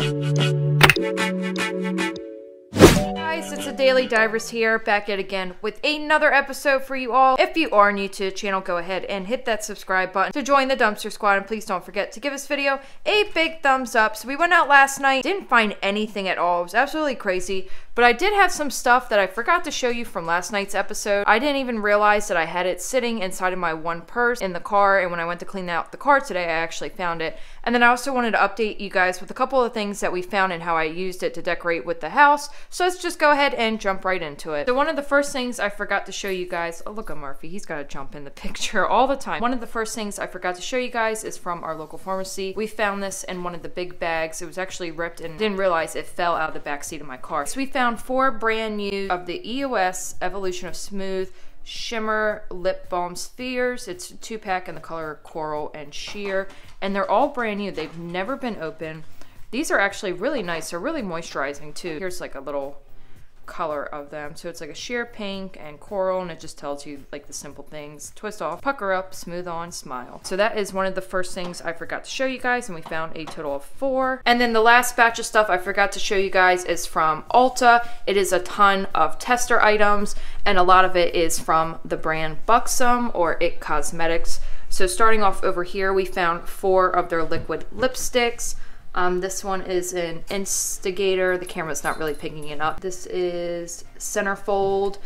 Guys, it's the Daily Divers here, back yet again with another episode for you all. If you are new to the channel, go ahead and hit that subscribe button to join the dumpster squad, and please don't forget to give this video a big thumbs up. So we went out last night, didn't find anything at all. It was absolutely crazy, but I did have some stuff that I forgot to show you from last night's episode. I didn't even realize that I had it sitting inside of my one purse in the car, and when I went to clean out the car today, I actually found it. And then I also wanted to update you guys with a couple of things that we found and how I used it to decorate with the house. So let's just go ahead and jump right into it. So one of the first things I forgot to show you guys, oh look at Murphy, he's got to jump in the picture all the time. One of the first things I forgot to show you guys is from our local pharmacy. We found this in one of the big bags. It was actually ripped and didn't realize it fell out of the back seat of my car. So we found 4 brand new of the EOS Evolution of Smooth Shimmer Lip Balm Spheres. It's a 2-pack in the color Coral and Sheer, and they're all brand new. They've never been opened. These are actually really nice. They're really moisturizing too. Here's like a little color of them. So it's like a sheer pink and coral, and it just tells you like the simple things: twist off, pucker up, smooth on, smile. So that is one of the first things I forgot to show you guys, and we found a total of 4. And then the last batch of stuff I forgot to show you guys is from Ulta. It is a ton of tester items, and a lot of it is from the brand Buxom or It Cosmetics. So starting off over here, we found 4 of their liquid lipsticks. This one is an Instigator. The camera's not really picking it up. This is Centerfold,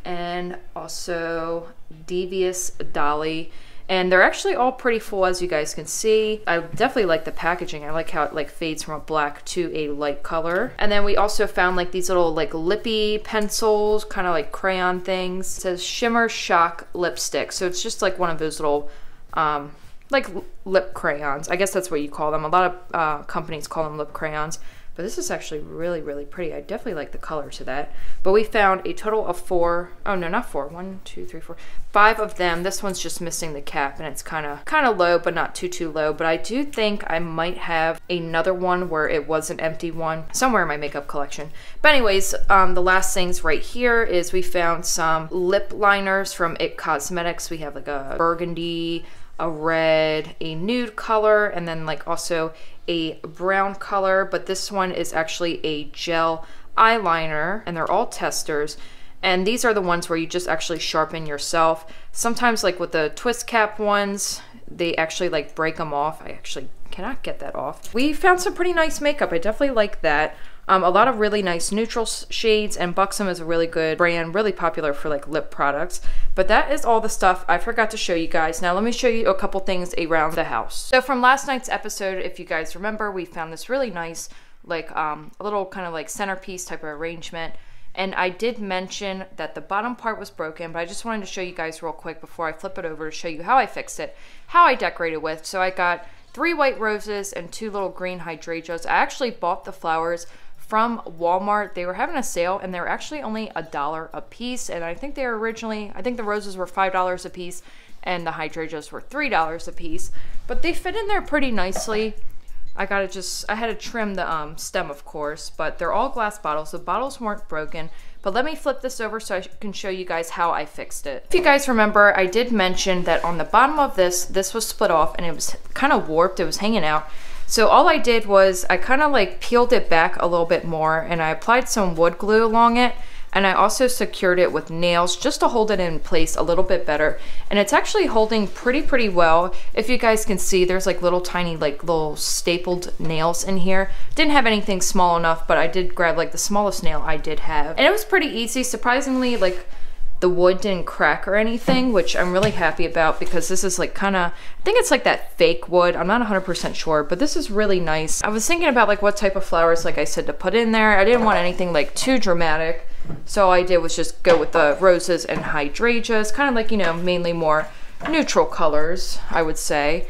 and also Devious Dolly. And they're actually all pretty full, as you guys can see. I definitely like the packaging. I like how it like fades from a black to a light color. And then we also found like these little like lippy pencils, kind of like crayon things. It says Shimmer Shock Lipstick. So it's just like one of those little like lip crayons. I guess that's what you call them. A lot of companies call them lip crayons, but this is actually really, really pretty. I definitely like the color to that. But we found a total of 4, oh no, not 4, 1, 2, 3, 4, 5 of them. This one's just missing the cap, and it's kind of low, but not too low. But I do think I might have another one where it was an empty one somewhere in my makeup collection. But anyways, the last things right here is we found some lip liners from It Cosmetics. We have like a burgundy, a red, a nude color, and then like also a brown color. But this one is actually a gel eyeliner, and they're all testers. And these are the ones where you just actually sharpen yourself. Sometimes like with the twist cap ones, they actually like break them off. I actually cannot get that off. We found some pretty nice makeup. I definitely like that. A lot of really nice neutral shades, and Buxom is a really good brand, really popular for like lip products. But that is all the stuff I forgot to show you guys. Now let me show you a couple things around the house. So from last night's episode, if you guys remember, we found this really nice like a little kind of like centerpiece type of arrangement. And I did mention that the bottom part was broken, but I just wanted to show you guys real quick before I flip it over to show you how I fixed it, how I decorated with. So I got 3 white roses and 2 little green hydrangeas. I actually bought the flowers from Walmart. They were having a sale, and they were actually only $1 a piece. And I think they were originally, I think the roses were $5 a piece and the hydrangeas were $3 a piece. But they fit in there pretty nicely. I had to trim the stem, of course, but they're all glass bottles. The bottles weren't broken. But let me flip this over so I can show you guys how I fixed it. If you guys remember, I did mention that on the bottom of this was split off, and it was kind of warped. It was hanging out. So all I did was I kind of like peeled it back a little bit more, and I applied some wood glue along it, and I also secured it with nails just to hold it in place a little bit better. And it's actually holding pretty well. If you guys can see, there's like little tiny like little stapled nails in here. Didn't have anything small enough, but I did grab like the smallest nail I did have, and it was pretty easy. Surprisingly, like the wood didn't crack or anything, which I'm really happy about, because this is like kind of, I think it's like that fake wood. I'm not 100% sure, but this is really nice. I was thinking about like what type of flowers, like I said, to put in there. I didn't want anything like too dramatic, so all I did was just go with the roses and hydrangeas, kind of like, you know, mainly more neutral colors, I would say.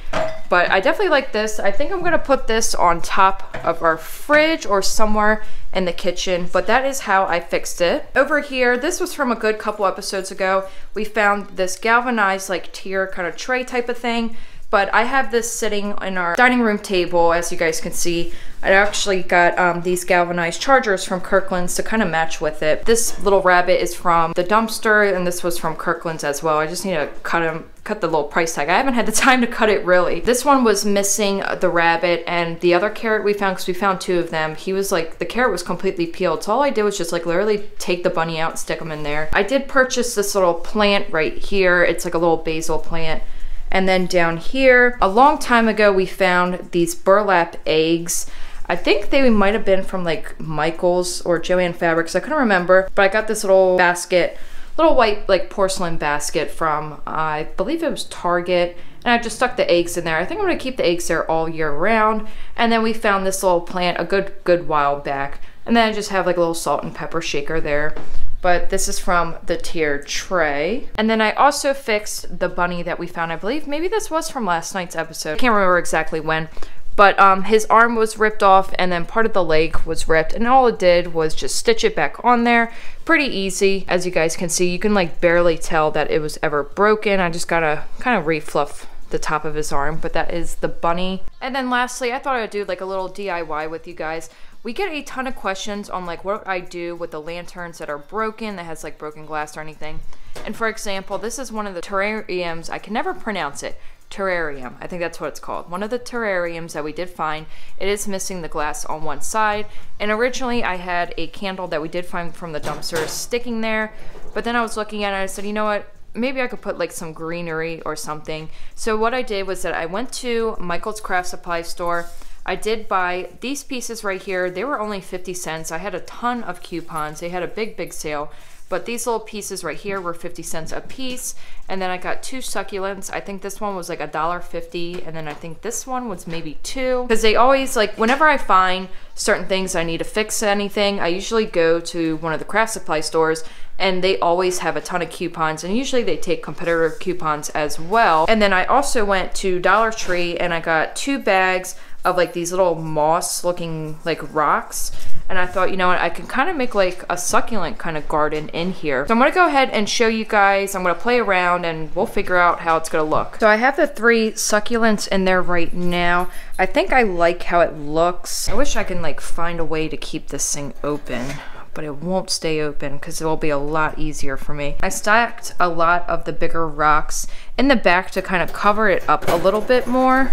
But I definitely like this. I think I'm gonna put this on top of our fridge or somewhere in the kitchen, but that is how I fixed it. Over here, this was from a good couple episodes ago. We found this galvanized like tier kind of tray type of thing, but I have this sitting in our dining room table, as you guys can see. I actually got these galvanized chargers from Kirkland's to kind of match with it. This little rabbit is from the dumpster, and this was from Kirkland's as well. I just need to cut him cut the little price tag. I haven't had the time to cut it really. This one was missing the rabbit, and the other carrot we found, because we found 2 of them, he was like, the carrot was completely peeled. So all I did was just like literally take the bunny out and stick him in there. I did purchase this little plant right here. It's like a little basil plant. And then down here, a long time ago, we found these burlap eggs. I think they might have been from like Michael's or Joann Fabrics. I couldn't remember, but I got this little basket, little white like porcelain basket from, I believe it was Target. And I just stuck the eggs in there. I think I'm gonna keep the eggs there all year round. And then we found this little plant a good while back. And then I just have like a little salt and pepper shaker there. But this is from the tiered tray. And then I also fixed the bunny that we found. I believe maybe this was from last night's episode. I can't remember exactly when. But his arm was ripped off and then part of the leg was ripped. And all it did was just stitch it back on there. Pretty easy. As you guys can see, you can like barely tell that it was ever broken. I just gotta kind of refluff the top of his arm, but that is the bunny. And then lastly, I thought I'd do like a little DIY with you guys. We get a ton of questions on like what I do with the lanterns that are broken, that has like broken glass or anything. And for example, this is one of the terrariums. I can never pronounce it. Terrarium. I think that's what it's called. One of the terrariums that we did find. It is missing the glass on one side. And originally I had a candle that we did find from the dumpster sticking there. But then I was looking at it and I said, you know what? Maybe I could put like some greenery or something. So what I did was that I went to Michael's craft supply store. I did buy these pieces right here. They were only 50 cents. I had a ton of coupons. They had a big sale. But these little pieces right here were 50 cents a piece. And then I got 2 succulents. I think this one was like $1.50. And then I think this one was maybe $2. Because they always, like, whenever I find certain things I need to fix anything, I usually go to one of the craft supply stores. And they always have a ton of coupons. And usually they take competitor coupons as well. And then I also went to Dollar Tree and I got 2 bags of like these little moss looking like rocks. And I thought, you know what, I can kind of make like a succulent kind of garden in here. So I'm gonna go ahead and show you guys. I'm gonna play around and we'll figure out how it's gonna look. So I have the 3 succulents in there right now. I think I like how it looks. I wish I can like find a way to keep this thing open, but it won't stay open because it will be a lot easier for me. I stacked a lot of the bigger rocks in the back to kind of cover it up a little bit more.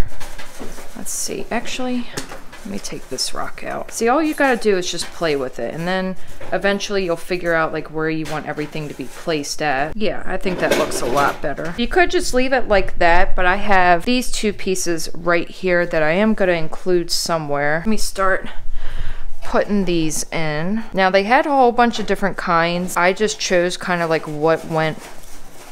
Let's see, actually, let me take this rock out. See, all you gotta do is just play with it, and then eventually you'll figure out like where you want everything to be placed at. Yeah, I think that looks a lot better. You could just leave it like that, but I have these 2 pieces right here that I am gonna include somewhere. Let me start putting these in. Now, they had a whole bunch of different kinds. I just chose kind of like what went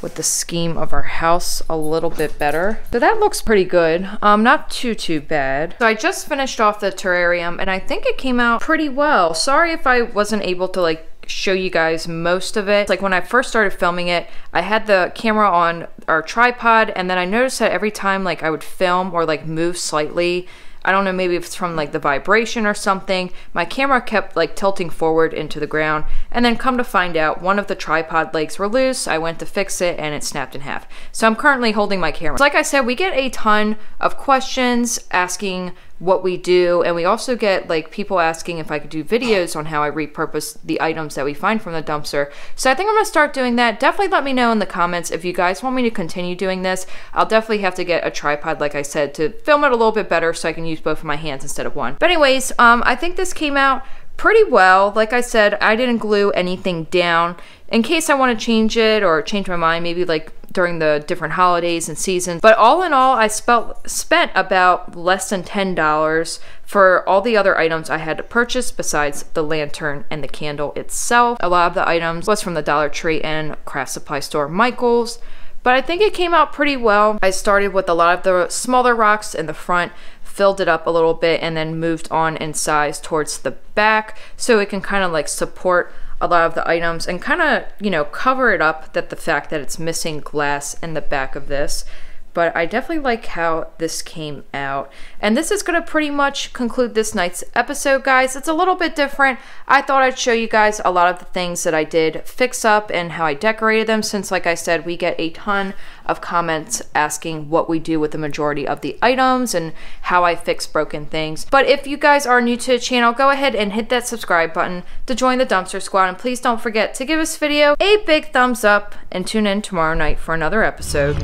with the scheme of our house a little bit better. So that looks pretty good. Not too bad. So I just finished off the terrarium and I think it came out pretty well. Sorry if I wasn't able to like show you guys most of it. Like when I first started filming it, I had the camera on our tripod and then I noticed that every time like I would film or like move slightly, I don't know, maybe if it's from like the vibration or something, my camera kept like tilting forward into the ground. And then come to find out, one of the tripod legs were loose. I went to fix it and it snapped in half. So I'm currently holding my camera. So like I said, we get a ton of questions asking what we do, and we also get like people asking if I could do videos on how I repurpose the items that we find from the dumpster. So I think I'm gonna start doing that. Definitely let me know in the comments if you guys want me to continue doing this. I'll definitely have to get a tripod, like I said, to film it a little bit better so I can use both of my hands instead of one. But anyways, I think this came out pretty well. Like I said, I didn't glue anything down. In case I want to change it or change my mind, maybe like during the different holidays and seasons. But all in all, I spent about less than $10 for all the other items I had to purchase besides the lantern and the candle itself. A lot of the items was from the Dollar Tree and craft supply store Michael's. But I think it came out pretty well. I started with a lot of the smaller rocks in the front, filled it up a little bit, and then moved on in size towards the back so it can kind of like support a lot of the items and kind of, you know, cover it up, that the fact that it's missing glass in the back of this. But I definitely like how this came out. And this is going to pretty much conclude this night's episode, guys. It's a little bit different. I thought I'd show you guys a lot of the things that I did fix up and how I decorated them, since, like I said, we get a ton of comments asking what we do with the majority of the items and how I fix broken things. But if you guys are new to the channel, go ahead and hit that subscribe button to join the Dumpster Squad. And please don't forget to give this video a big thumbs up and tune in tomorrow night for another episode.